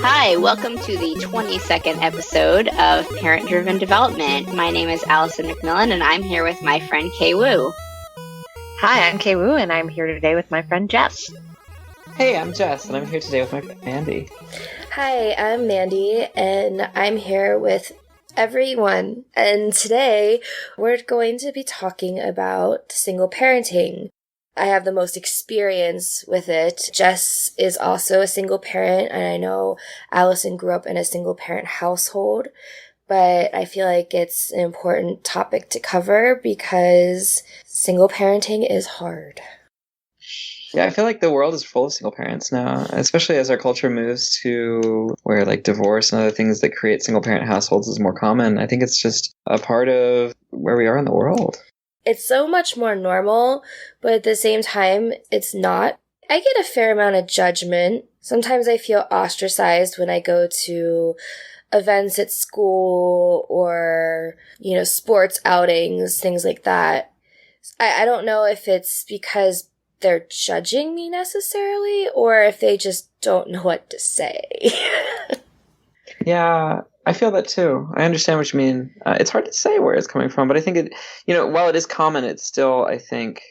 Hi, welcome to the 22nd episode of Parent Driven Development. My name is Allison McMillan, and I'm here with my friend Kay Wu. Hi, I'm Kay Wu, and I'm here today with my friend Jess. Hey, I'm Jess, and I'm here today with my friend Mandy. Hi, I'm Mandy, and I'm here with everyone. And today, we're going to be talking about single parenting. I have the most experience with it. Jess is also a single parent, and I know Allison grew up in a single parent household, but I feel like it's an important topic to cover because single parenting is hard. Yeah, I feel like the world is full of single parents now, especially as our culture moves to where like divorce and other things that create single parent households is more common. I think it's just a part of where we are in the world. It's so much more normal, but at the same time, it's not. I get a fair amount of judgment. Sometimes I feel ostracized when I go to events at school or, sports outings, things like that. I don't know if it's because they're judging me necessarily or if they just don't know what to say. Yeah, I feel that too. I understand what you mean. It's hard to say where it's coming from, but I think it, while it is common, it's still, I think,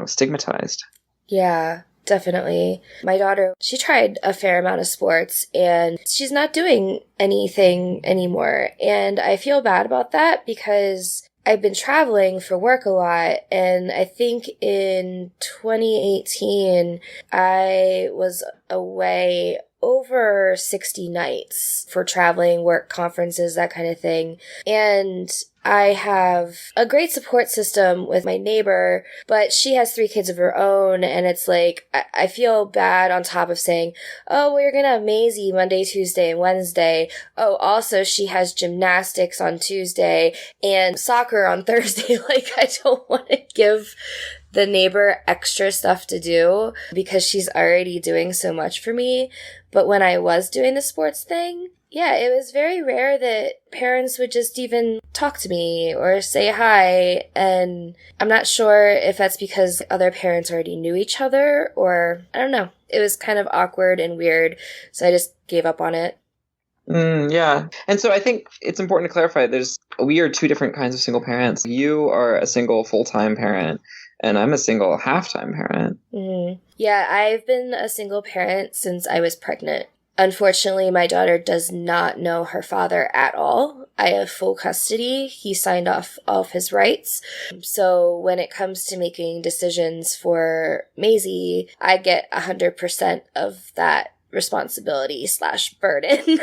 stigmatized. Yeah, definitely. My daughter, she tried a fair amount of sports and she's not doing anything anymore. And I feel bad about that because I've been traveling for work a lot, and I think in 2018, I was away over 60 nights for traveling, work, conferences, that kind of thing. And I have a great support system with my neighbor, but she has 3 kids of her own, and it's like, I feel bad on top of saying, oh, we're gonna have Maisie Monday, Tuesday, and Wednesday. Oh, also she has gymnastics on Tuesday and soccer on Thursday. Like, I don't want to give the neighbor extra stuff to do because she's already doing so much for me. But when I was doing the sports thing, yeah, it was very rare that parents would just even talk to me or say hi. And I'm not sure if that's because other parents already knew each other or I don't know. It was kind of awkward and weird. So I just gave up on it. Yeah. And so I think it's important to clarify we are 2 different kinds of single parents. You are a single full-time parent, and I'm a single half-time parent. Mm-hmm. Yeah, I've been a single parent since I was pregnant. Unfortunately, my daughter does not know her father at all. I have full custody. He signed off all of his rights. So when it comes to making decisions for Maisie, I get 100% of that responsibility / burden.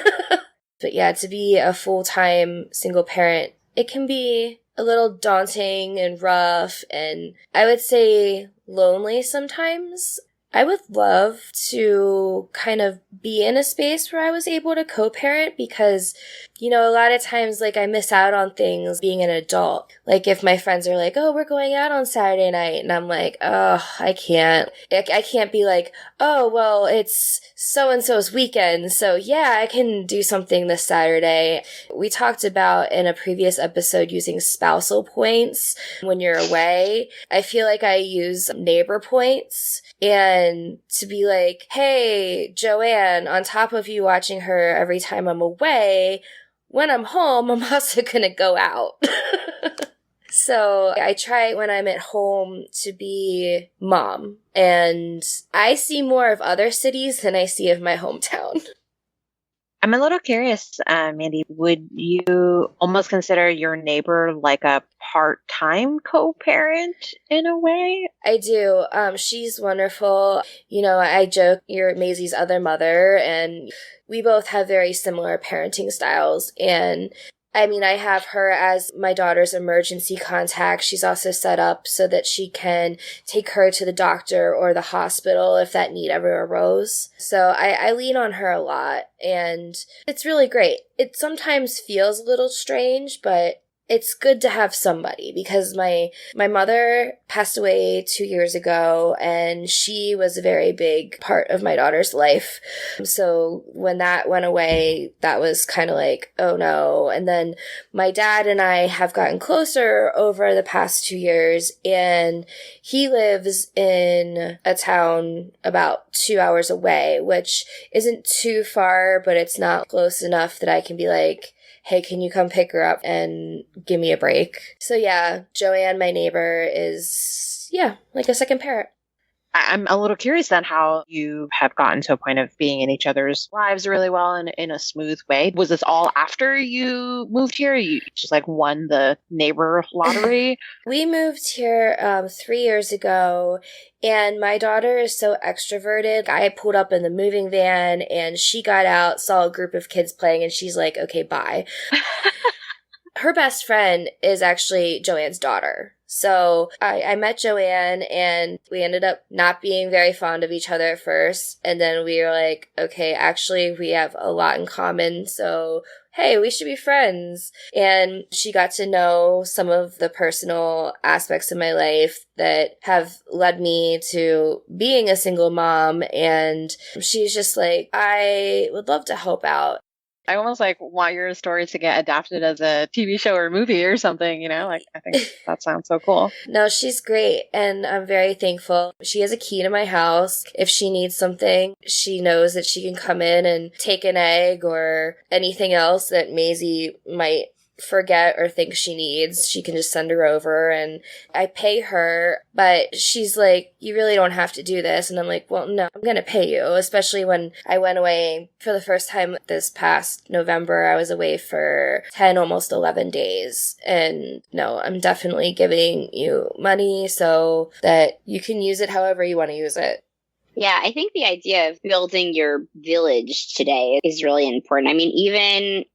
But yeah, to be a full-time single parent, it can be a little daunting and rough and I would say lonely sometimes. I would love to kind of be in a space where I was able to co-parent because, a lot of times, like, I miss out on things being an adult. Like, if my friends are like, oh, we're going out on Saturday night, and I'm like, oh, I can't. I can't be like, oh, well, it's so-and-so's weekend, so yeah, I can do something this Saturday. We talked about in a previous episode using spousal points when you're away. I feel like I use neighbor points. And to be like, hey, Joanne, on top of you watching her every time I'm away, when I'm home, I'm also going to go out. So I try when I'm at home to be mom. And I see more of other cities than I see of my hometown. I'm a little curious, Mandy, would you almost consider your neighbor like a part-time co-parent in a way? I do. She's wonderful. I joke you're Maisie's other mother, and we both have very similar parenting styles. And I have her as my daughter's emergency contact. She's also set up so that she can take her to the doctor or the hospital if that need ever arose. So I lean on her a lot, and it's really great. It sometimes feels a little strange, but it's good to have somebody, because my mother passed away 2 years ago, and she was a very big part of my daughter's life. So when that went away, that was kind of like, oh no. And then my dad and I have gotten closer over the past 2 years, and he lives in a town about 2 hours away, which isn't too far, but it's not close enough that I can be like, hey, can you come pick her up and give me a break? So yeah, Joanne, my neighbor, is, like a second parent. I'm a little curious then how you have gotten to a point of being in each other's lives really well and in a smooth way. Was this all after you moved here? You just like won the neighbor lottery? We moved here 3 years ago, and my daughter is so extroverted. I pulled up in the moving van, and she got out, saw a group of kids playing, and she's like, okay, bye. Her best friend is actually Joanne's daughter. So I met Joanne, and we ended up not being very fond of each other at first. And then we were like, okay, actually, we have a lot in common. So, hey, we should be friends. And she got to know some of the personal aspects of my life that have led me to being a single mom. And she's just like, I would love to help out. I almost like want your story to get adapted as a TV show or movie or something, you know? Like, I think that sounds so cool. No, she's great, and I'm very thankful. She has a key to my house. If she needs something, she knows that she can come in and take an egg or anything else that Maisie might forget or think she needs. She can just send her over, and I pay her, but she's like, you really don't have to do this. And I'm like, well, no, I'm going to pay you, especially when I went away for the first time this past November. I was away for 10, almost 11 days. And no, I'm definitely giving you money so that you can use it however you want to use it. Yeah, I think the idea of building your village today is really important. I mean, even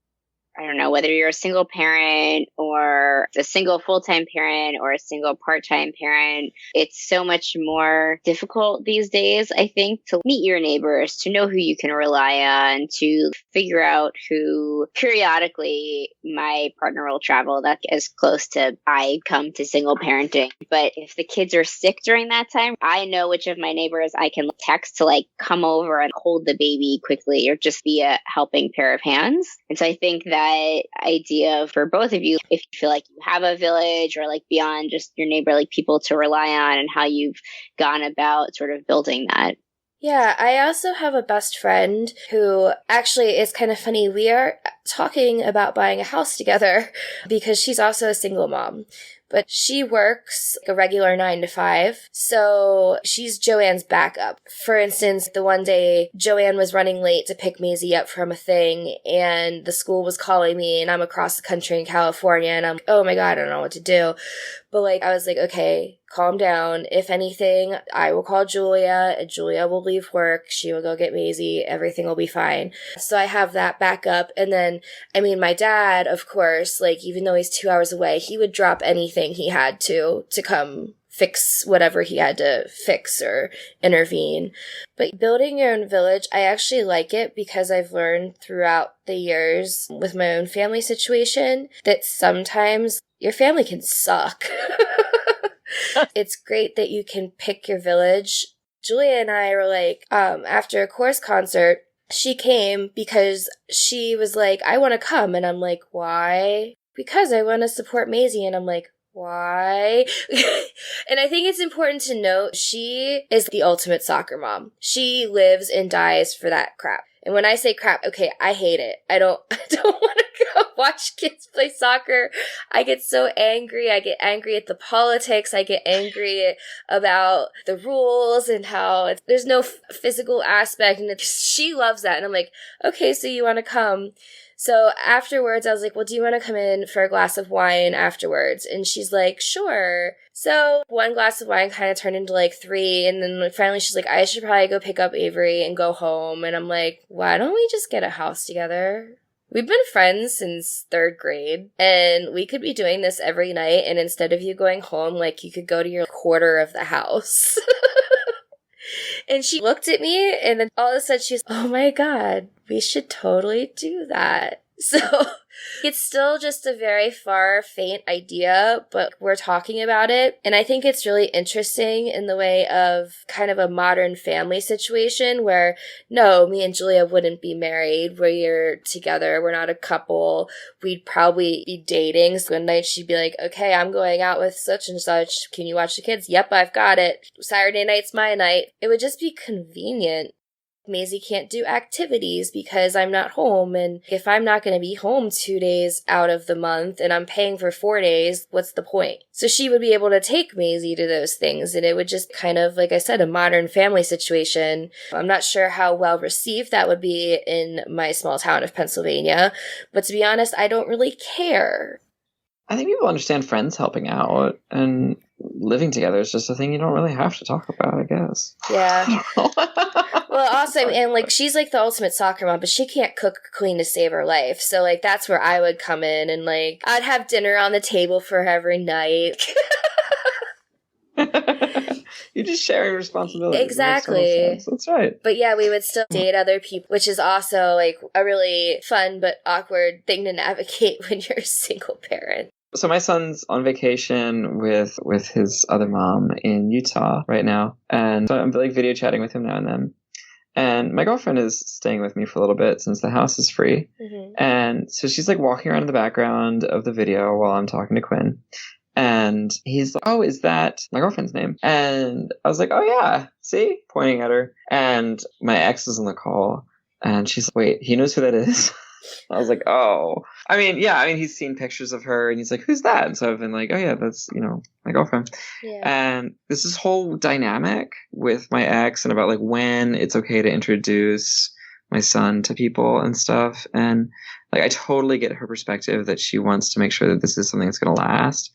I don't know, whether you're a single parent or a single full-time parent or a single part-time parent, it's so much more difficult these days, I think, to meet your neighbors, to know who you can rely on, to figure out who periodically my partner will travel. That's as close to I come to single parenting. But if the kids are sick during that time, I know which of my neighbors I can text to like come over and hold the baby quickly or just be a helping pair of hands. And so I think that idea for both of you, if you feel like you have a village or like beyond just your neighbor, like people to rely on, and how you've gone about sort of building that. Yeah, I also have a best friend who actually is kind of funny. We are talking about buying a house together because she's also a single mom. But she works a regular 9 to 5, so she's Joanne's backup. For instance, the one day Joanne was running late to pick Maisie up from a thing, and the school was calling me, and I'm across the country in California, and I'm like, oh my God, I don't know what to do. But like, I was like, okay, calm down. If anything, I will call Julia, and Julia will leave work. She will go get Maisie. Everything will be fine. So I have that backup. And then, I mean, my dad, of course, like, even though he's 2 hours away, he would drop anything he had to come fix whatever he had to fix or intervene. But building your own village, I actually like it because I've learned throughout the years with my own family situation that sometimes your family can suck. It's great that you can pick your village. Julia and I were like, after a chorus concert, she came because she was like, I want to come. And I'm like, why? Because I want to support Maisie. And I'm like, why? And I think it's important to note, she is the ultimate soccer mom. She lives and dies for that crap. And when I say crap, okay, I hate it. I don't want to go watch kids play soccer. I get so angry. I get angry at the politics. I get angry about the rules and how there's no physical aspect. And she loves that. And I'm like, okay, so you want to come. So afterwards, I was like, well, do you want to come in for a glass of wine afterwards? And she's like, sure. So one glass of wine kind of turned into like 3. And then finally she's like, I should probably go pick up Avery and go home. And I'm like, why don't we just get a house together? We've been friends since 3rd grade, and we could be doing this every night. And instead of you going home, like, you could go to your quarter of the house. And she looked at me, and then all of a sudden she's, oh my God, we should totally do that. So It's still just a very far, faint idea, but we're talking about it. And I think it's really interesting in the way of kind of a modern family situation where, no, me and Julia wouldn't be married. We're together. We're not a couple. We'd probably be dating. So one night she'd be like, okay, I'm going out with such and such. Can you watch the kids? Yep, I've got it. Saturday night's my night. It would just be convenient. Maisie can't do activities because I'm not home. And if I'm not going to be home 2 days out of the month and I'm paying for 4 days, what's the point? So she would be able to take Maisie to those things. And it would just kind of, like I said, a modern family situation. I'm not sure how well received that would be in my small town of Pennsylvania. But to be honest, I don't really care. I think people understand friends helping out, and living together is just a thing you don't really have to talk about, I guess. Yeah. Well, also, and like, she's like the ultimate soccer mom, but she can't cook or clean to save her life. So, like, that's where I would come in, and like, I'd have dinner on the table for her every night. You're just sharing responsibility. Exactly. That's right. But yeah, we would still date other people, which is also like a really fun but awkward thing to navigate when you're a single parent. So my son's on vacation with his other mom in Utah right now, and so I'm like video chatting with him now and then. And my girlfriend is staying with me for a little bit since the house is free. Mm-hmm. And so she's like walking around in the background of the video while I'm talking to Quinn. And he's like, oh, is that my girlfriend's name? And I was like, oh yeah, see? Pointing at her. And my ex is on the call, and she's like, wait, he knows who that is? I was like, oh. I mean, he's seen pictures of her, and he's like, who's that? And so I've been like, oh yeah, that's, my girlfriend. Yeah. And this is whole dynamic with my ex and about like when it's okay to introduce my son to people and stuff. And like, I totally get her perspective that she wants to make sure that this is something that's going to last.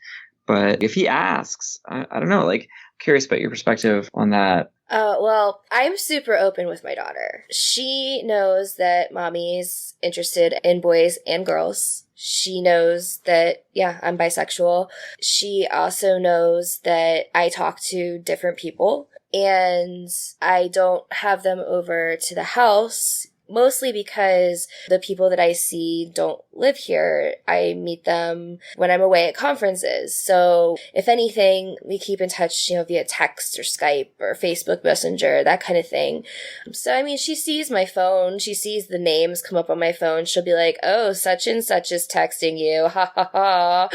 But if he asks, I don't know, like, curious about your perspective on that. Well, I'm super open with my daughter. She knows that mommy's interested in boys and girls. She knows that, yeah, I'm bisexual. She also knows that I talk to different people, and I don't have them over to the house. Mostly because the people that I see don't live here. I meet them when I'm away at conferences. So if anything, we keep in touch, via text or Skype or Facebook Messenger, that kind of thing. So, I mean, she sees my phone. She sees the names come up on my phone. She'll be like, oh, such and such is texting you. Ha ha ha.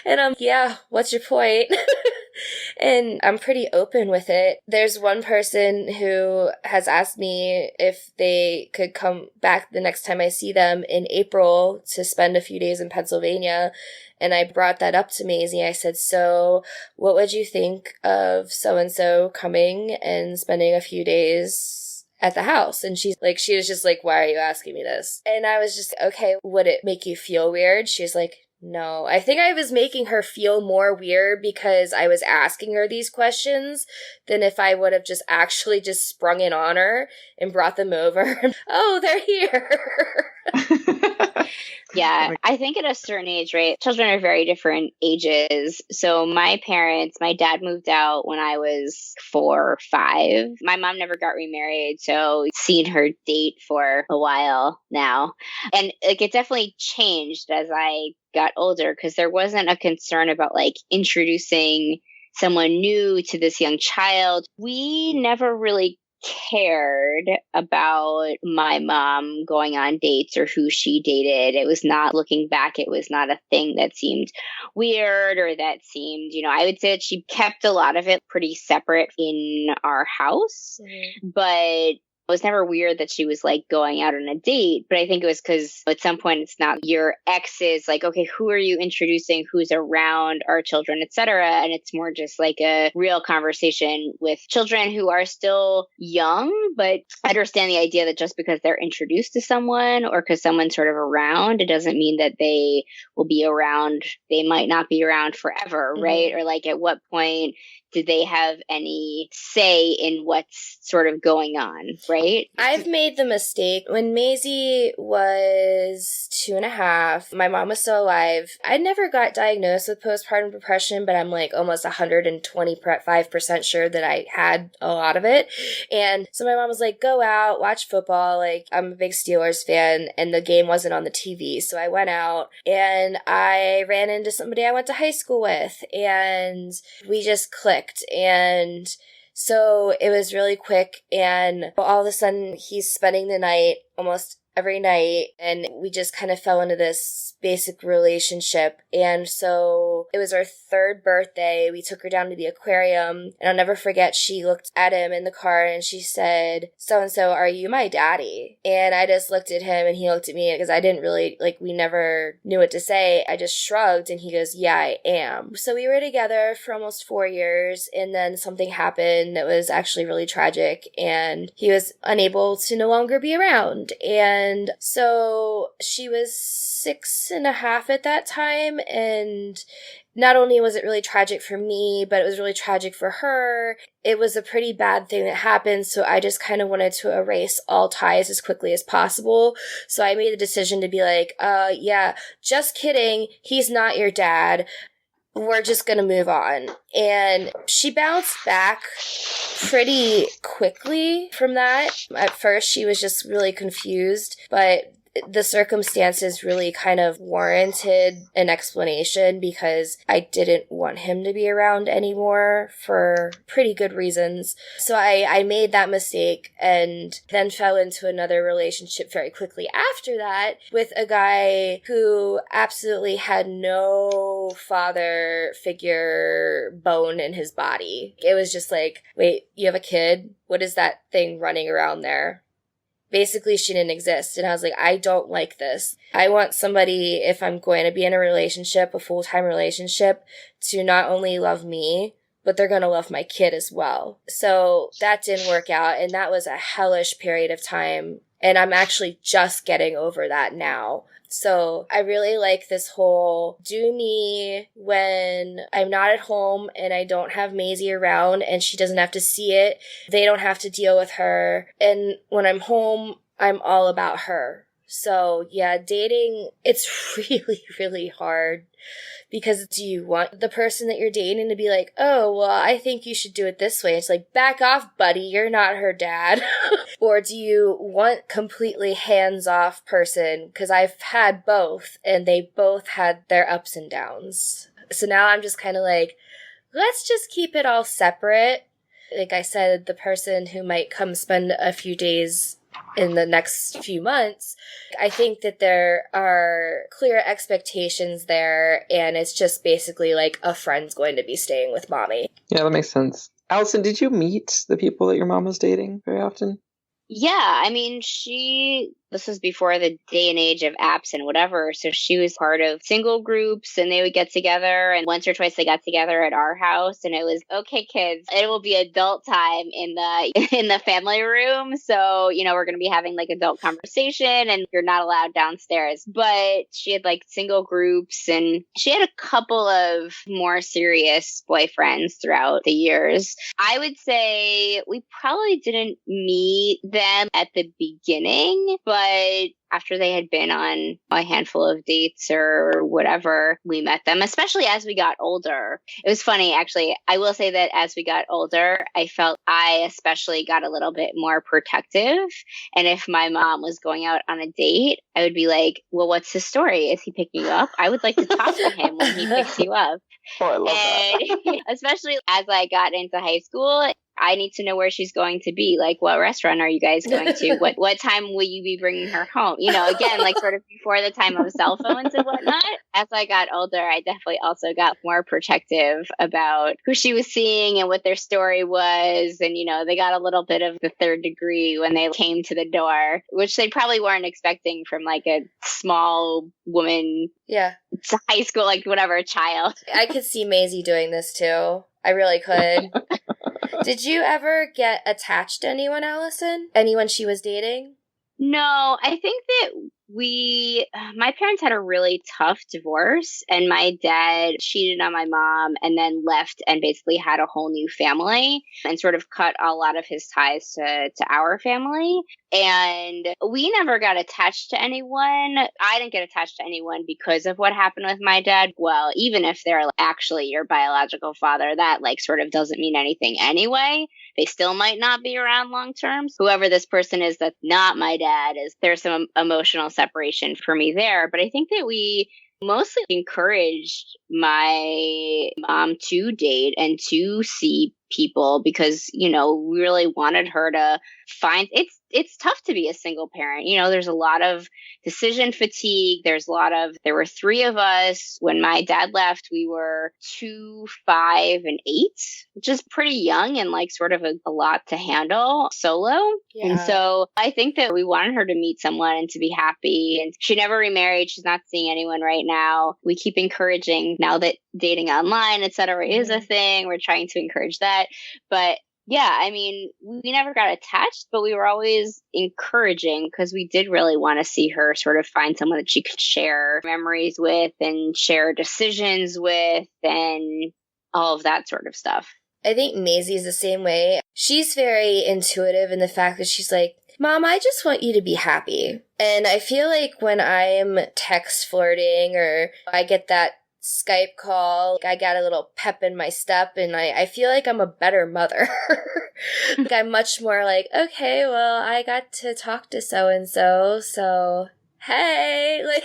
And I'm, yeah, what's your point? And I'm pretty open with it. There's one person who has asked me if they could come back the next time I see them in April to spend a few days in Pennsylvania. And I brought that up to Maisie. I said, so what would you think of so-and-so coming and spending a few days at the house? And she was just like, why are you asking me this? And I was just, okay, would it make you feel weird? She was like, no. I think I was making her feel more weird because I was asking her these questions than if I would have just actually just sprung it on her and brought them over. Oh, they're here. Yeah, I think at a certain age, right, children are very different ages. So my dad moved out when I was 4 or 5. My mom never got remarried, so I've seen her date for a while now. And like, it definitely changed as I got older, because there wasn't a concern about like introducing someone new to this young child. We never really cared about my mom going on dates or who she dated. It was not, looking back, it was not a thing that seemed weird or that seemed, I would say that she kept a lot of it pretty separate in our house. Mm-hmm. But it was never weird that she was like going out on a date, but I think it was because at some point it's not your ex's like, okay, who are you introducing, who's around our children, etc. And it's more just like a real conversation with children who are still young, but understand the idea that just because they're introduced to someone or because someone's sort of around, it doesn't mean that they will be around. They might not be around forever, mm-hmm. right? Or like at what point do they have any say in what's sort of going on, right? I've made the mistake. When Maisie was 2.5, my mom was still alive. I never got diagnosed with postpartum depression, but I'm like almost 125% sure that I had a lot of it. And so my mom was like, go out, watch football. Like, I'm a big Steelers fan, and the game wasn't on the TV. So I went out and I ran into somebody I went to high school with, and we just clicked. And so it was really quick, and all of a sudden he's spending the night almost every night, and we just kind of fell into this basic relationship. And so it was our 3rd birthday. We took her down to the aquarium, and I'll never forget, she looked at him in the car and she said, so-and-so, are you my daddy? And I just looked at him and he looked at me, because I didn't really, we never knew what to say. I just shrugged, and he goes, yeah, I am. So we were together for almost 4 years, and then something happened that was actually really tragic, and he was unable to no longer be around. And so she was 6.5 at that time, and not only was it really tragic for me, but it was really tragic for her. It was a pretty bad thing that happened, so I just kind of wanted to erase all ties as quickly as possible. So I made the decision to be like, yeah, just kidding, he's not your dad. We're just going to move on. And she bounced back pretty quickly from that. At first, she was just really confused, but the circumstances really kind of warranted an explanation, because I didn't want him to be around anymore for pretty good reasons. So I made that mistake, and then fell into another relationship very quickly after that with a guy who absolutely had no father figure bone in his body. It was just like, wait, you have a kid? What is that thing running around there? Basically, she didn't exist. And I was like, I don't like this. I want somebody, if I'm going to be in a relationship, a full-time relationship, to not only love me, but they're going to love my kid as well. So that didn't work out. And that was a hellish period of time. And I'm actually just getting over that now. So I really like this whole do me when I'm not at home and I don't have Maisie around and she doesn't have to see it. They don't have to deal with her. And when I'm home, I'm all about her. So yeah, dating, it's really, really hard. Because do you want the person that you're dating to be like, oh, well, I think you should do it this way? It's like, back off, buddy. You're not her dad. Or do you want completely hands-off person? Because I've had both, and they both had their ups and downs. So now I'm just kind of like, let's just keep it all separate. Like I said, the person who might come spend a few days in the next few months, I think that there are clear expectations there, and it's just basically like a friend's going to be staying with mommy. Yeah, that makes sense. Allison, did you meet the people that your mom was dating very often? Yeah, I mean, this was before the day and age of apps and whatever. So she was part of single groups, and they would get together, and once or twice they got together at our house, and it was, okay, kids, it will be adult time in the family room. So, we're going to be having like adult conversation, and you're not allowed downstairs. But she had like single groups, and she had a couple of more serious boyfriends throughout the years. I would say we probably didn't meet them at the beginning, but after they had been on a handful of dates or whatever, we met them, especially as we got older. It was funny, actually. I will say that as we got older, I felt I especially got a little bit more protective. And if my mom was going out on a date, I would be like, well, what's his story? Is he picking you up? I would like to talk to him when he picks you up. Oh, I love that. Especially as I got into high school, I need to know where she's going to be. Like, what restaurant are you guys going to? What time will you be bringing her home? Again, like sort of before the time of cell phones and whatnot. As I got older, I definitely also got more protective about who she was seeing and what their story was. And, they got a little bit of the third degree when they came to the door, which they probably weren't expecting from like a small woman. Yeah. It's high school, like whatever, child. I could see Maisie doing this too. I really could. Did you ever get attached to anyone, Allison? Anyone she was dating? No, I think that my parents had a really tough divorce, and my dad cheated on my mom and then left and basically had a whole new family and sort of cut a lot of his ties to our family. And we never got attached to anyone. I didn't get attached to anyone because of what happened with my dad. Well, even if they're actually your biological father, that like sort of doesn't mean anything anyway. They still might not be around long term. Whoever this person is that's not my dad, there's some emotional separation for me there. But I think that we mostly encouraged my mom to date and to see people because, we really wanted her to find it's tough to be a single parent. There's a lot of decision fatigue. There were 3 of us. When my dad left, we were 2, 5, and 8, which is pretty young and like sort of a lot to handle solo. Yeah. And so I think that we wanted her to meet someone and to be happy. And she never remarried. She's not seeing anyone right now. We keep encouraging now that dating online, et cetera, is a thing. We're trying to encourage that. But yeah, I mean, we never got attached, but we were always encouraging because we did really want to see her sort of find someone that she could share memories with and share decisions with and all of that sort of stuff. I think Maisie's the same way. She's very intuitive in the fact that she's like, Mom, I just want you to be happy. And I feel like when I'm text flirting or I get that Skype call, I got a little pep in my step and I feel like I'm a better mother. Like I'm much more like, okay, well, I got to talk to so-and-so, so hey, like...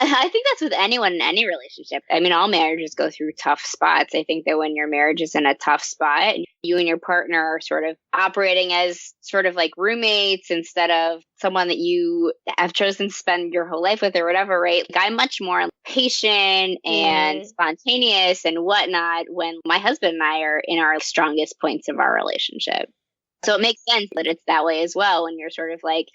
I think that's with anyone in any relationship. I mean, all marriages go through tough spots. I think that when your marriage is in a tough spot, you and your partner are sort of operating as sort of like roommates instead of someone that you have chosen to spend your whole life with or whatever, right? Like I'm much more patient and spontaneous and whatnot when my husband and I are in our strongest points of our relationship. So it makes sense that it's that way as well when you're sort of like,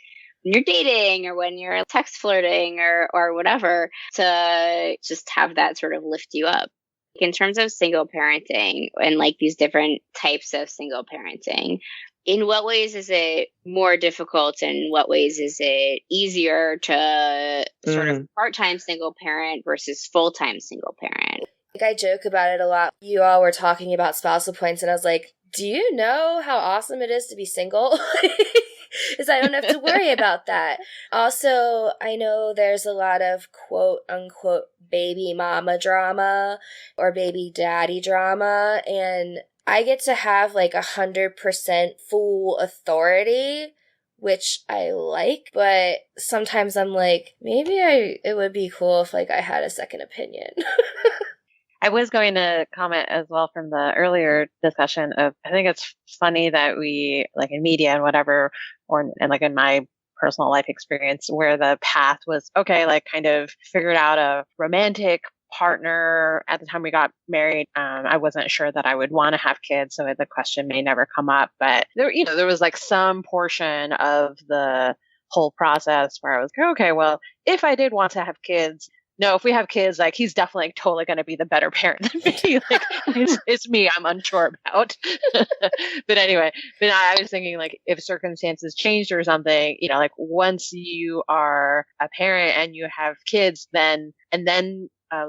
when you're dating or when you're text flirting or whatever, to just have that sort of lift you up. In terms of single parenting and like these different types of single parenting, in what ways is it more difficult and in what ways is it easier to sort of part-time single parent versus full-time single parent? Like I joke about it a lot. You all were talking about spousal points and I was like, do you know how awesome it is to be single? Is I don't have to worry about that. Also, I know there's a lot of quote unquote baby mama drama or baby daddy drama, and I get to have like 100% full authority, which I like, but sometimes I'm like, maybe it would be cool if like I had a second opinion. I was going to comment as well from the earlier discussion of, I think it's funny that we, like in media and whatever, and like in my personal life experience where the path was, okay, like kind of figured out a romantic partner at the time we got married. I wasn't sure that I would want to have kids, so the question may never come up, but there was like some portion of the whole process where I was like, okay, well, if I did want to have kids, no, if we have kids, like he's definitely totally going to be the better parent than me. Like it's me I'm unsure about. But anyway, but I was thinking like if circumstances changed or something, like once you are a parent and you have kids, then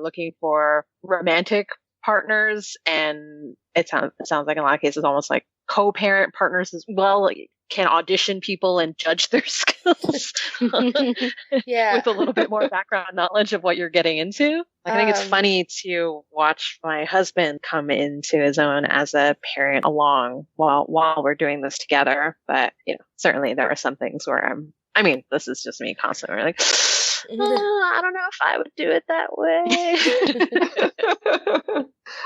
looking for romantic partners, and it sounds like in a lot of cases almost like co-parent partners as well. Like, can audition people and judge their skills with a little bit more background knowledge of what you're getting into. I think it's funny to watch my husband come into his own as a parent along while we're doing this together. But, certainly there are some things where this is just me constantly like, I don't know if I would do it that way.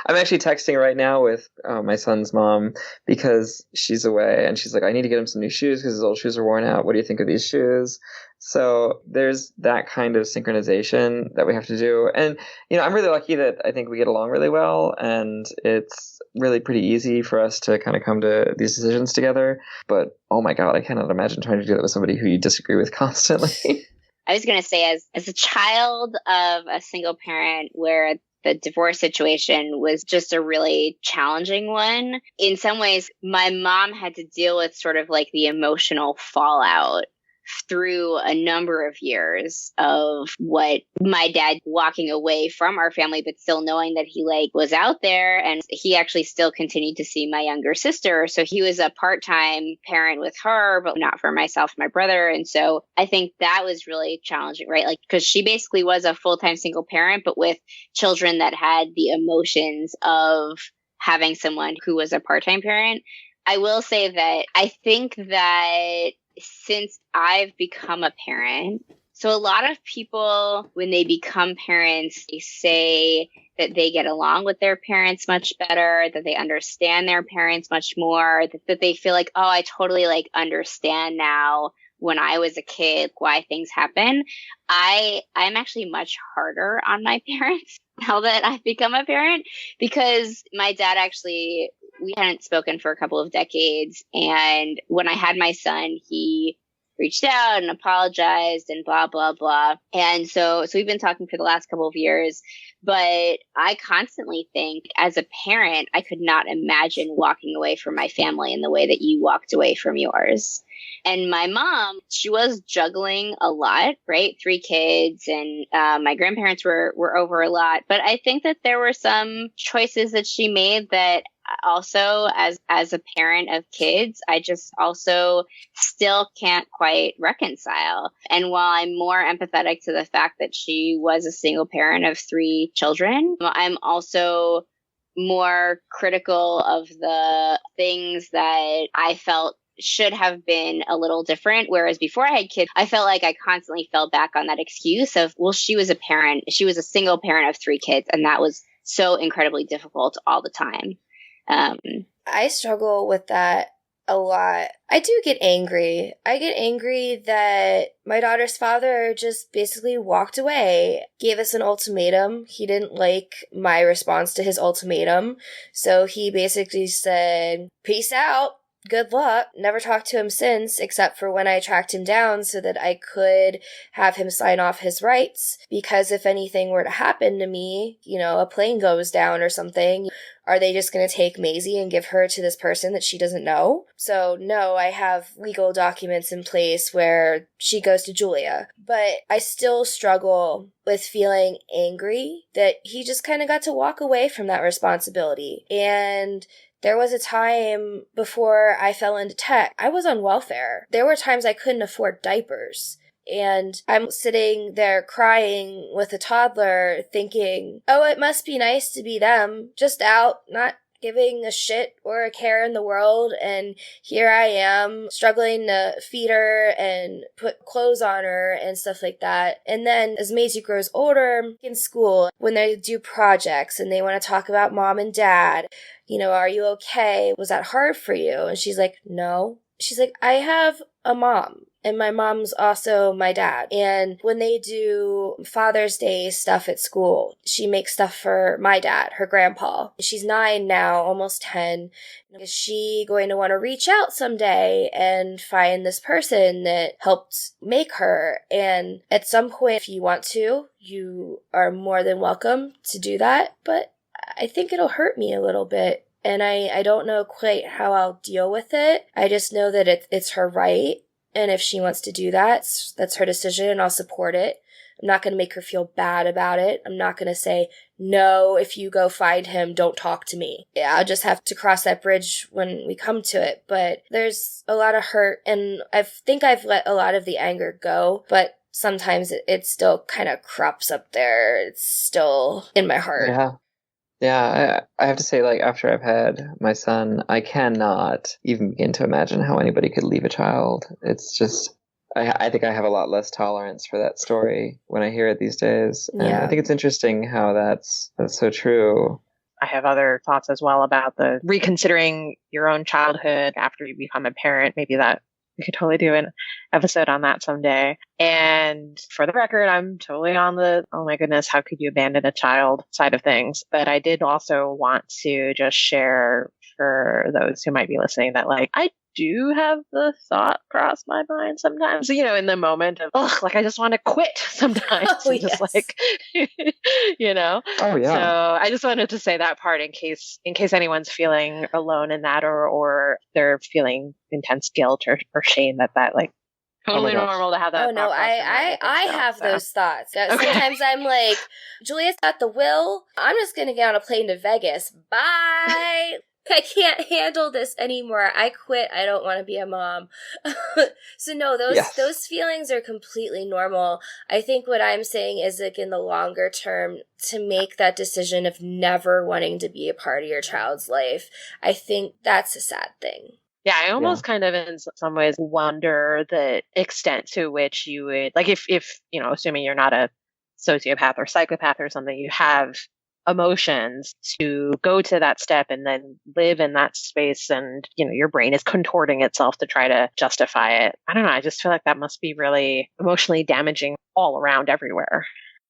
I'm actually texting right now with my son's mom because she's away and she's like, I need to get him some new shoes because his old shoes are worn out. What do you think of these shoes? So there's that kind of synchronization that we have to do. And, I'm really lucky that I think we get along really well, and it's really pretty easy for us to kind of come to these decisions together. But, oh my God, I cannot imagine trying to do that with somebody who you disagree with constantly. I was going to say, as a child of a single parent where the divorce situation was just a really challenging one, in some ways, my mom had to deal with sort of like the emotional fallout through a number of years of what my dad walking away from our family, but still knowing that he like was out there, and he actually still continued to see my younger sister. So he was a part-time parent with her, but not for myself and my brother. And so I think that was really challenging, right? Like, because she basically was a full-time single parent, but with children that had the emotions of having someone who was a part-time parent. I will say that I think that since I've become a parent, so a lot of people, when they become parents, they say that they get along with their parents much better, that they understand their parents much more, that they feel like, oh, I totally like understand now when I was a kid why things happen. I'm actually much harder on my parents now that I've become a parent, because my dad actually, we hadn't spoken for a couple of decades. And when I had my son, he reached out and apologized and blah, blah, blah. And so we've been talking for the last couple of years, but I constantly think as a parent, I could not imagine walking away from my family in the way that you walked away from yours. And my mom, she was juggling a lot, right? 3 kids, and my grandparents were over a lot. But I think that there were some choices that she made that also, as a parent of kids, I just also still can't quite reconcile. And while I'm more empathetic to the fact that she was a single parent of 3 children, I'm also more critical of the things that I felt should have been a little different. Whereas before I had kids, I felt like I constantly fell back on that excuse of, well, she was a parent. She was a single parent of 3 kids. And that was so incredibly difficult all the time. I struggle with that a lot. I do get angry. I get angry that my daughter's father just basically walked away, gave us an ultimatum. He didn't like my response to his ultimatum. So he basically said, peace out. Good luck. Never talked to him since, except for when I tracked him down so that I could have him sign off his rights. Because if anything were to happen to me, a plane goes down or something, are they just going to take Maisie and give her to this person that she doesn't know? So no, I have legal documents in place where she goes to Julia. But I still struggle with feeling angry that he just kind of got to walk away from that responsibility. And there was a time before I fell into tech, I was on welfare. There were times I couldn't afford diapers. And I'm sitting there crying with a toddler thinking, oh, it must be nice to be them, just out, not giving a shit or a care in the world. And here I am struggling to feed her and put clothes on her and stuff like that. And then as Maisie grows older in school, when they do projects and they want to talk about mom and dad, are you okay? Was that hard for you? And she's like, no. She's like, I have a mom. And my mom's also my dad. And when they do Father's Day stuff at school, she makes stuff for my dad, her grandpa. She's 9 now, almost 10. Is she going to want to reach out someday and find this person that helped make her? And at some point, if you want to, you are more than welcome to do that. But I think it'll hurt me a little bit. And I don't know quite how I'll deal with it. I just know that it's her right. And if she wants to do that, that's her decision, and I'll support it. I'm not going to make her feel bad about it. I'm not going to say, no, if you go find him, don't talk to me. Yeah, I'll just have to cross that bridge when we come to it. But there's a lot of hurt, and I think I've let a lot of the anger go, but sometimes it still kind of crops up there. It's still in my heart. Yeah, I have to say, like, after I've had my son, I cannot even begin to imagine how anybody could leave a child. It's just, I think I have a lot less tolerance for that story when I hear it these days. And I think it's interesting how that's so true. I have other thoughts as well about the reconsidering your own childhood after you become a parent. Maybe that we could totally do an episode on that someday. And for the record, I'm totally on the, oh my goodness, how could you abandon a child side of things. But I did also want to just share for those who might be listening that, like, I do have the thought cross my mind sometimes, in the moment of, I just want to quit sometimes. Oh, yes. Just like, Oh, yeah. So I just wanted to say that part in case anyone's feeling alone in that, or they're feeling intense guilt or shame that like Totally Oh my gosh. normal to have that. Oh no, thought process I still, have so. those thoughts. Okay. Sometimes I'm like, Julia's got the will. I'm just gonna get on a plane to Vegas. Bye. I can't handle this anymore. I quit. I don't want to be a mom. So no, Yes. those feelings are completely normal. I think what I'm saying is like in the longer term, to make that decision of never wanting to be a part of your child's life, I think that's a sad thing. Yeah, I almost kind of in some ways wonder the extent to which you would, like, if assuming you're not a sociopath or psychopath or something, you have emotions to go to that step and then live in that space, and your brain is contorting itself to try to justify it. I don't know, I just feel like that must be really emotionally damaging all around everywhere.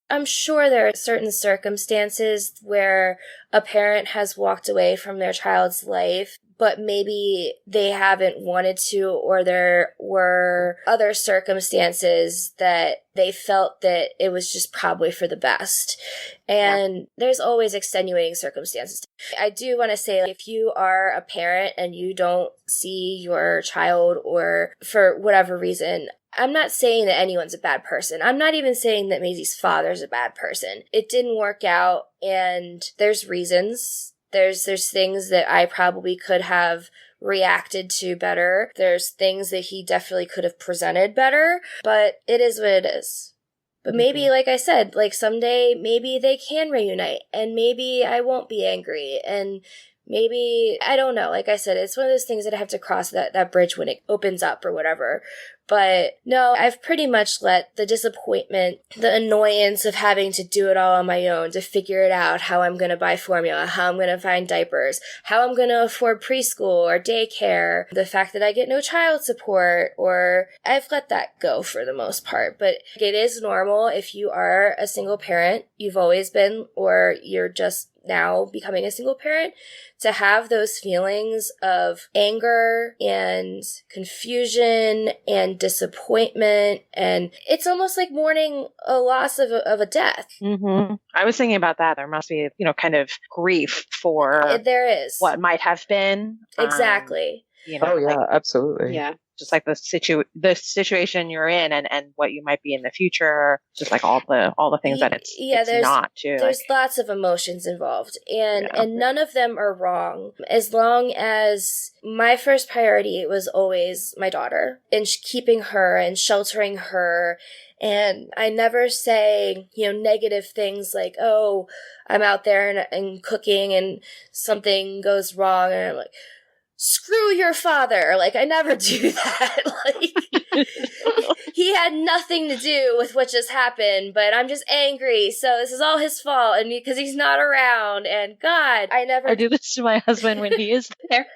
I'm sure there are certain circumstances where a parent has walked away from their child's life, but maybe they haven't wanted to, or there were other circumstances that they felt that it was just probably for the best. And there's always extenuating circumstances. I do want to say, if you are a parent and you don't see your child, or for whatever reason, I'm not saying that anyone's a bad person. I'm not even saying that Maisie's father's a bad person. It didn't work out, and there's reasons. There's things that I probably could have reacted to better. There's things that he definitely could have presented better, but it is what it is. But maybe, like I said, like someday, maybe they can reunite, and maybe I won't be angry, and maybe, I don't know. Like I said, it's one of those things that I have to cross that bridge when it opens up or whatever. But no, I've pretty much let the disappointment, the annoyance of having to do it all on my own, to figure it out, how I'm going to buy formula, how I'm going to find diapers, how I'm going to afford preschool or daycare, the fact that I get no child support, or I've let that go for the most part. But it is normal if you are a single parent, you've always been, or you're just now becoming a single parent, to have those feelings of anger and confusion and disappointment. And it's almost like mourning a loss of a death. Mm-hmm. I was thinking about that. There must be, kind of grief for there is what might have been. Exactly. Oh yeah, absolutely. Yeah. Just like the situation you're in, and what you might be in the future, just like all the things that it's not too. There's lots of emotions involved, and none of them are wrong, as long as my first priority was always my daughter, and keeping her and sheltering her. And I never say, negative things like, oh, I'm out there and cooking and something goes wrong, and I'm like, screw your father. Like, I never do that. Like, he had nothing to do with what just happened, but I'm just angry, so this is all his fault, and because he's not around, and God, I do this to my husband when he is there.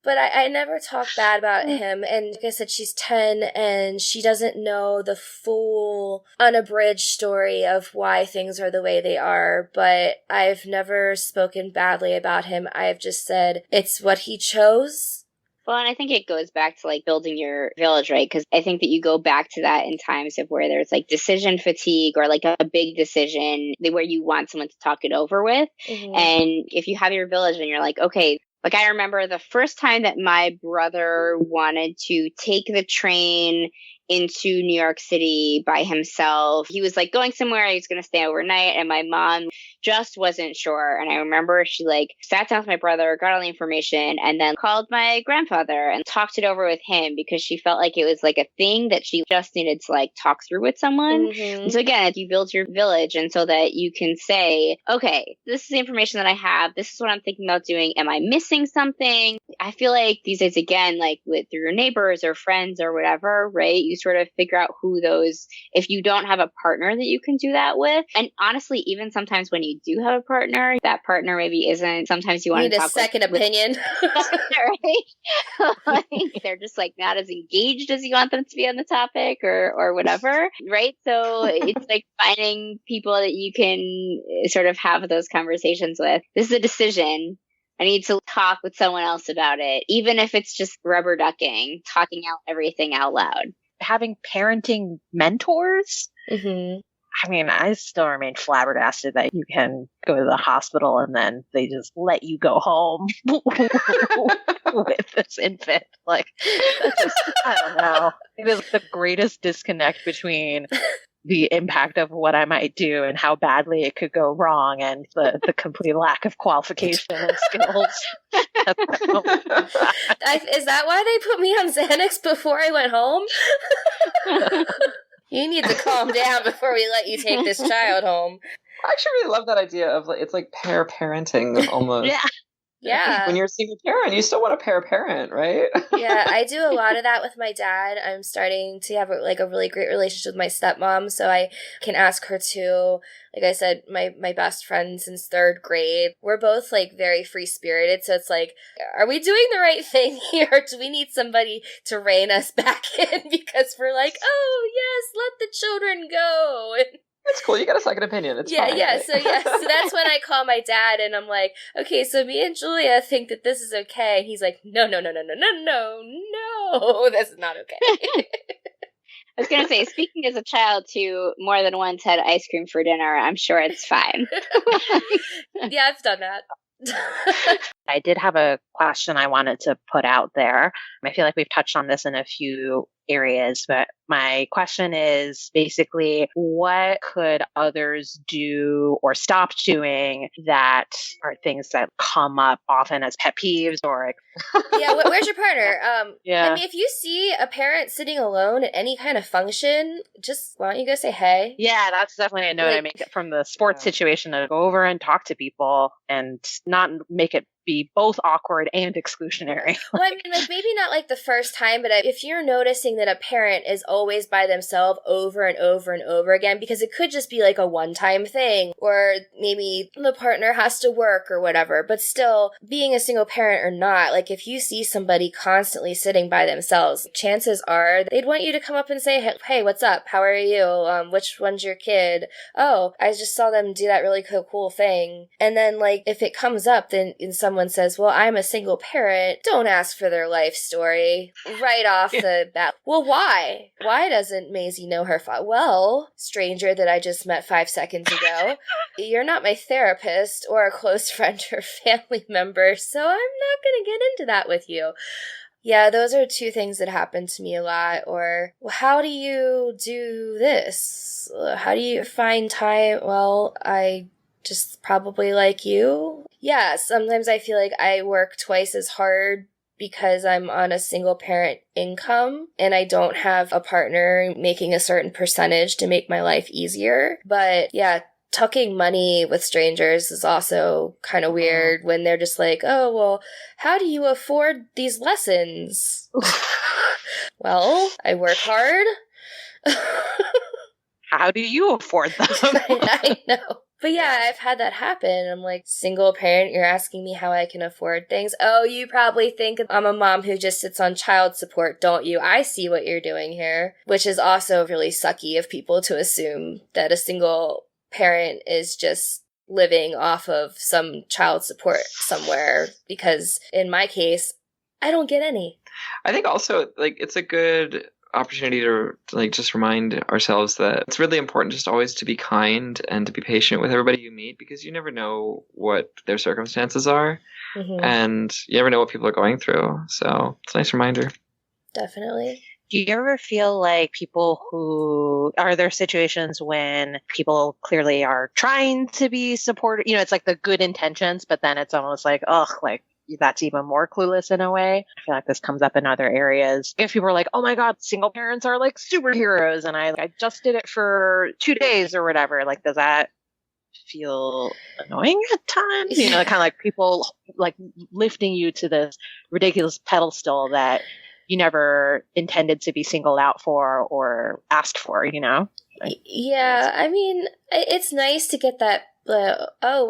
But I never talk bad about him. And like I said, she's 10 and she doesn't know the full unabridged story of why things are the way they are. But I've never spoken badly about him. I've just said it's what he chose. Well, and I think it goes back to like building your village, right? Because I think that you go back to that in times of where there's like decision fatigue, or like a big decision where you want someone to talk it over with. Mm-hmm. And if you have your village and you're like, okay, like I remember the first time that my brother wanted to take the train into New York City by himself. He was like going somewhere, he was going to stay overnight, and my mom just wasn't sure. And I remember she like sat down with my brother, got all the information, and then called my grandfather and talked it over with him, because she felt like it was like a thing that she just needed to like talk through with someone. Mm-hmm. And so again, you build your village, and so that you can say, okay, this is the information that I have. This is what I'm thinking about doing. Am I missing something? I feel like these days, again, like through your neighbors or friends or whatever, right? You sort of figure out who those, if you don't have a partner that you can do that with. And honestly, even sometimes when you do have a partner, that partner maybe isn't, sometimes you want to need talk a second opinion. Right? Like, they're just like not as engaged as you want them to be on the topic or whatever, right? So it's like finding people that you can sort of have those conversations with. This is a decision. I need to talk with someone else about it, even if it's just rubber ducking, talking out everything out loud. Having parenting mentors, mm-hmm. I mean, I still remain flabbergasted that you can go to the hospital and then they just let you go home with this infant. Like, that's just, I don't know. It is the greatest disconnect between the impact of what I might do and how badly it could go wrong and the complete lack of qualification and skills. Is that why they put me on Xanax before I went home? You need to calm down before we let you take this child home. I actually really love that idea of like, it's like pair parenting almost. Yeah. Yeah. When you're a single parent, you still want to pair parent, right? Yeah, I do a lot of that with my dad. I'm starting to have a really great relationship with my stepmom, so I can ask her to, like I said, my best friend since 3rd grade. We're both like very free spirited, so it's like, are we doing the right thing here? Or do we need somebody to rein us back in because we're like, oh yes, let the children go. It's cool. You got a second opinion. It's fine. Yeah. Right? So that's when I call my dad and I'm like, okay, so me and Julia think that this is okay. And he's like, no, that's not okay. I was going to say, speaking as a child who more than once had ice cream for dinner, I'm sure it's fine. Yeah, I've done that. I did have a question I wanted to put out there. I feel like we've touched on this in a few areas, but my question is basically, what could others do or stop doing that are things that come up often as pet peeves or... Yeah, where's your partner? Yeah. I mean, if you see a parent sitting alone at any kind of function, just why don't you go say hey? Yeah, that's definitely a note I make it from the sports situation, to go over and talk to people and not make it be both awkward and exclusionary. Well, I mean, like maybe not like the first time, but if you're noticing that a parent is always by themselves over and over and over again, because it could just be like a one-time thing, or maybe the partner has to work or whatever, but still, being a single parent or not, like if you see somebody constantly sitting by themselves, chances are they'd want you to come up and say, hey, what's up? How are you? Which one's your kid? Oh, I just saw them do that really cool thing. And then like, if it comes up, then someone says, well, I'm a single parent, don't ask for their life story right off the bat. Well, why? Why doesn't Maisie know her father? Well, stranger that I just met 5 seconds ago, you're not my therapist or a close friend or family member, so I'm not going to get into that with you. Yeah, those are 2 things that happen to me a lot. Or, well, how do you do this? How do you find time? Well, I just probably like you. Yeah, sometimes I feel like I work twice as hard because I'm on a single parent income and I don't have a partner making a certain percentage to make my life easier. But yeah, tucking money with strangers is also kind of weird when they're just like, oh, well, how do you afford these lessons? Well, I work hard. How do you afford them? I know. But yeah, I've had that happen. I'm like, single parent, you're asking me how I can afford things. Oh, you probably think I'm a mom who just sits on child support, don't you? I see what you're doing here. Which is also really sucky of people to assume that a single parent is just living off of some child support somewhere. Because in my case, I don't get any. I think also, like, it's a good opportunity to like just remind ourselves that it's really important just always to be kind and to be patient with everybody you meet, because you never know what their circumstances are, and you never know what people are going through. So it's a nice reminder. Definitely. Do you ever feel like are there situations when people clearly are trying to be supportive? You know, it's like the good intentions, but then it's almost like, like, that's even more clueless in a way. I feel like this comes up in other areas. If people are like, oh my God, single parents are like superheroes and I just did it for 2 days or whatever. Like, does that feel annoying at times? You know, kind of like people like lifting you to this ridiculous pedestal that you never intended to be singled out for or asked for, you know? Yeah, I mean, it's nice to get that, oh,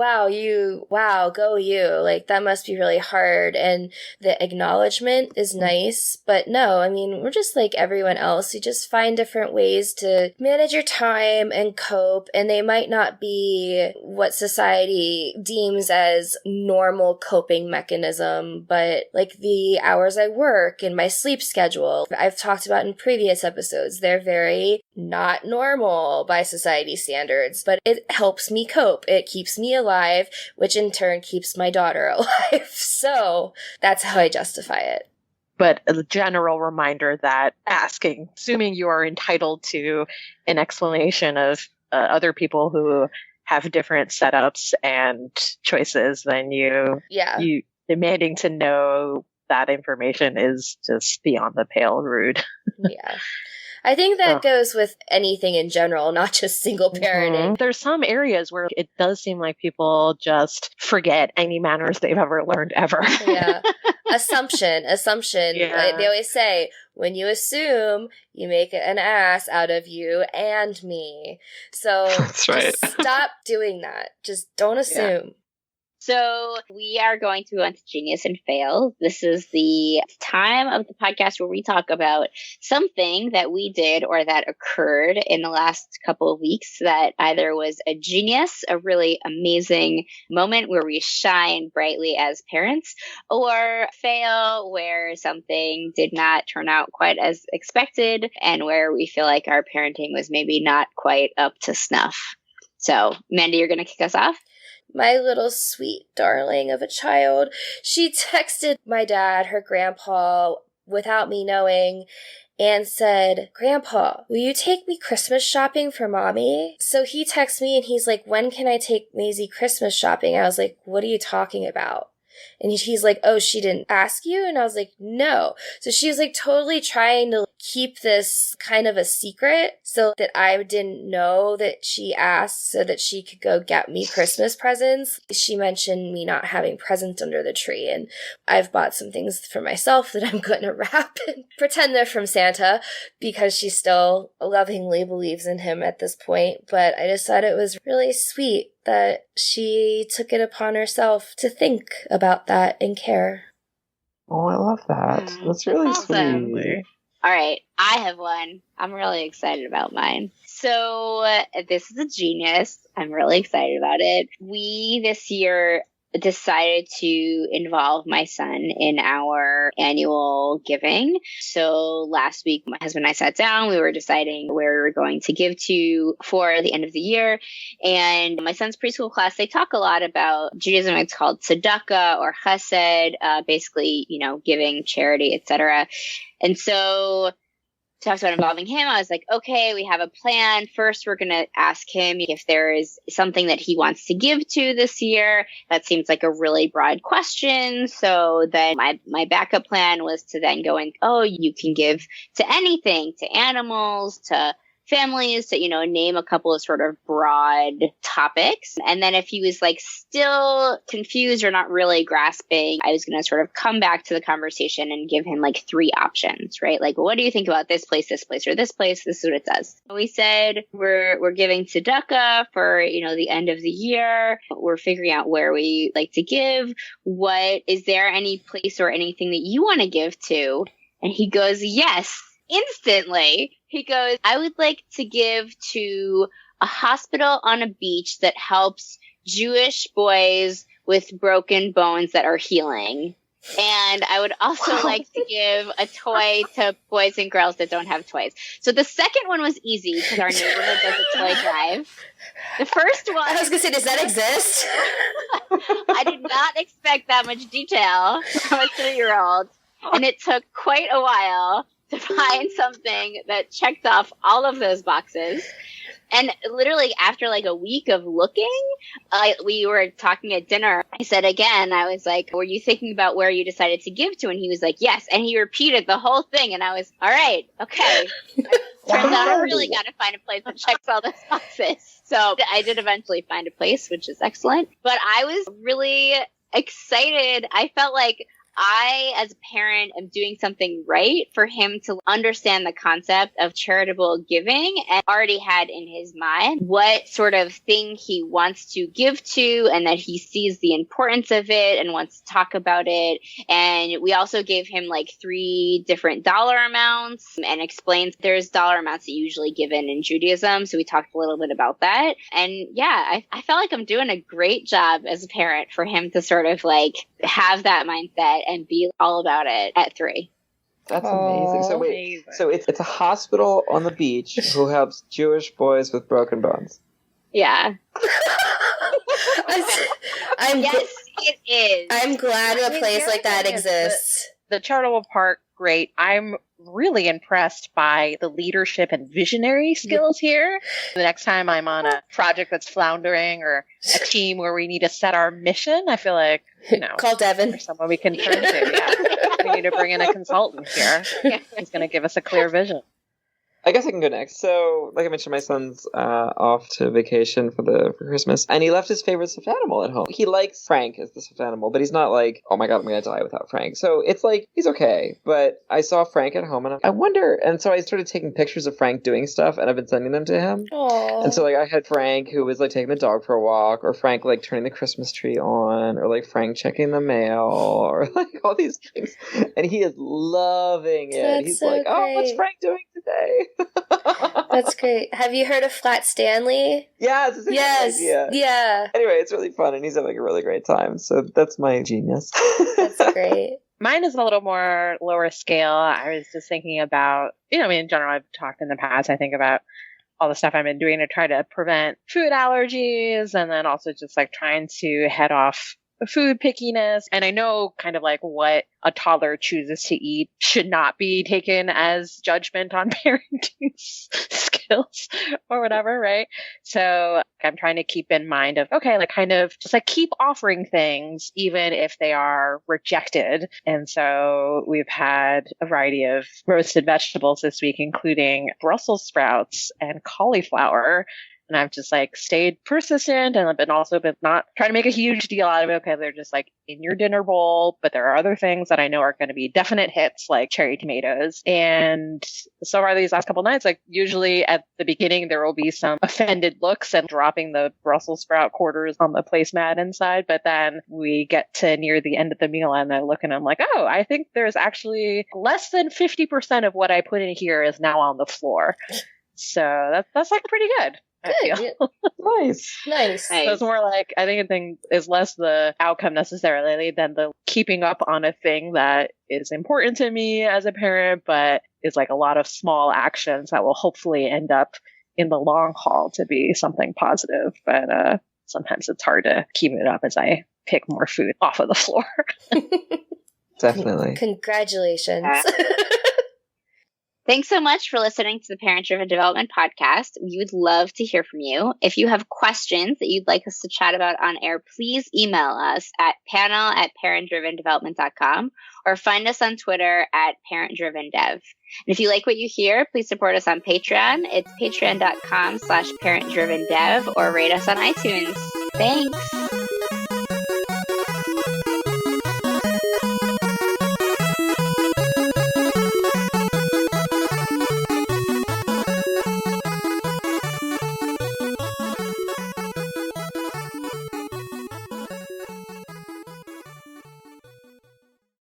wow, go you. Like, that must be really hard. And the acknowledgement is nice. But no, I mean, we're just like everyone else. You just find different ways to manage your time and cope. And they might not be what society deems as normal coping mechanism, but like the hours I work and my sleep schedule, I've talked about in previous episodes, they're very not normal by society standards, but it helps me cope. It keeps me alive, which in turn keeps my daughter alive. So that's how I justify it. But a general reminder that assuming you are entitled to an explanation of other people who have different setups and choices than you, you demanding to know that information is just beyond the pale rude. Yeah. I think that goes with anything in general, not just single parenting. Mm-hmm. There's some areas where it does seem like people just forget any manners they've ever learned ever. Yeah. Assumption. Yeah. They always say, when you assume, you make an ass out of you and me. So That's right. Just stop doing that. Just don't assume. Yeah. So we are going to go into Genius and Fail. This is the time of the podcast where we talk about something that we did or that occurred in the last couple of weeks that either was a genius, a really amazing moment where we shine brightly as parents, or fail where something did not turn out quite as expected and where we feel like our parenting was maybe not quite up to snuff. So, Mandy, you're going to kick us off? My little sweet darling of a child, she texted my dad, her grandpa, without me knowing, and said, "Grandpa, will you take me Christmas shopping for mommy?" So he texts me and he's like, "When can I take Maisie Christmas shopping?" I was like, "What are you talking about?" And he's like, "Oh, she didn't ask you?" And I was like, "No." So she was like totally trying to keep this kind of a secret so that I didn't know that she asked so that she could go get me Christmas presents. She mentioned me not having presents under the tree, and I've bought some things for myself that I'm going to wrap and pretend they're from Santa because she still lovingly believes in him at this point. But I just thought it was really sweet that she took it upon herself to think about that and care. Oh, I love that. That's really Awesome. sweet. All right, I have one. I'm really excited about mine. So this is a genius. I'm really excited about it. We this year decided to involve my son in our annual giving. So last week, my husband and I sat down. We were deciding where we were going to give to for the end of the year. And my son's preschool class, they talk a lot about Judaism. It's called tzedakah or chesed, basically, giving, charity, etc. And so talks about involving him. I was like, okay, we have a plan. First, we're going to ask him if there is something that he wants to give to this year. That seems like a really broad question. So then my backup plan was to then go in, you can give to anything, to animals, to families, to, name a couple of sort of broad topics. And then if he was like still confused or not really grasping, I was going to sort of come back to the conversation and give him like 3 options, right? Like, what do you think about this place, or this place? This is what it says. We said we're giving tzedakah for, the end of the year. We're figuring out where we like to give. Is there any place or anything that you want to give to? And he goes, yes, instantly. He goes, I would like to give to a hospital on a beach that helps Jewish boys with broken bones that are healing. And I would also like to give a toy to boys and girls that don't have toys. So the second one was easy because our neighborhood does a toy drive. The first one... I was going to say, does that exist? I did not expect that much detail from a 3-year-old. And it took quite a while to find something that checked off all of those boxes. And literally after like a week of looking, we were talking at dinner. I said again, I was like, were you thinking about where you decided to give to? And he was like, yes. And he repeated the whole thing. And I was, all right, okay. Turns out I really got to find a place that checks all those boxes. So I did eventually find a place, which is excellent. But I was really excited. I felt like I, as a parent, am doing something right for him to understand the concept of charitable giving and already had in his mind what sort of thing he wants to give to and that he sees the importance of it and wants to talk about it. And we also gave him like 3 different dollar amounts and explained there's dollar amounts that usually given in Judaism. So we talked a little bit about that. And yeah, I felt like I'm doing a great job as a parent for him to sort of like have that mindset and be all about it at 3. That's amazing. So wait, Amazing. so it's a hospital on the beach who helps Jewish boys with broken bones. Yeah. I'm Yes, it is. I'm glad I a mean, place the like other that thing is exists. The Chartwell Park, great. I'm really impressed by the leadership and visionary skills here. The next time I'm on a project that's floundering or a team where we need to set our mission, I feel like, Call Devin. there's someone we can turn to. Yeah. We need to bring in a consultant here. He's going to give us a clear vision. I guess I can go next. So, like I mentioned, my son's off to vacation for Christmas, and he left his favorite stuffed animal at home. He likes Frank as the stuffed animal, but he's not like, oh my god, I'm gonna die without Frank. So it's like he's okay. But I saw Frank at home, and I wonder. And so I started taking pictures of Frank doing stuff, and I've been sending them to him. Aww. And so like I had Frank who was like taking the dog for a walk, or Frank like turning the Christmas tree on, or like Frank checking the mail, or like all these things, and he is loving it. That's He's so like, oh, what's great. Frank doing today? That's great. Have you heard of Flat Stanley? Yeah, it's a good Yes. idea. Yeah. Anyway, it's really fun, and he's having a really great time. So that's my genius. That's great. Mine is a little more lower scale. I was just thinking about, in general, I've talked in the past, I think about all the stuff I've been doing to try to prevent food allergies, and then also just like trying to head off food pickiness. And I know kind of like what a toddler chooses to eat should not be taken as judgment on parenting skills or whatever, right? So I'm trying to keep in mind of, okay, like kind of just like keep offering things even if they are rejected. And so we've had a variety of roasted vegetables this week, including Brussels sprouts and cauliflower. And I've just like stayed persistent, and I've been not trying to make a huge deal out of it. Okay, they're just like in your dinner bowl, but there are other things that I know are going to be definite hits, like cherry tomatoes. And so far these last couple nights, like usually at the beginning, there will be some offended looks and dropping the Brussels sprout quarters on the placemat inside. But then we get to near the end of the meal, and I look and I'm like, oh, I think there's actually less than 50% of what I put in here is now on the floor. So that's like pretty good. Good. Nice. Nice. So it's more like, I think the thing is less the outcome necessarily than the keeping up on a thing that is important to me as a parent, but is like a lot of small actions that will hopefully end up in the long haul to be something positive. But sometimes it's hard to keep it up as I pick more food off of the floor. Definitely. Congratulations. Thanks so much for listening to the Parent Driven Development Podcast. We would love to hear from you. If you have questions that you'd like us to chat about on air, please email us at panel@parentdrivendevelopment.com or find us on Twitter at parentdrivendev. And if you like what you hear, please support us on Patreon. It's patreon.com/parentdrivendev or rate us on iTunes. Thanks.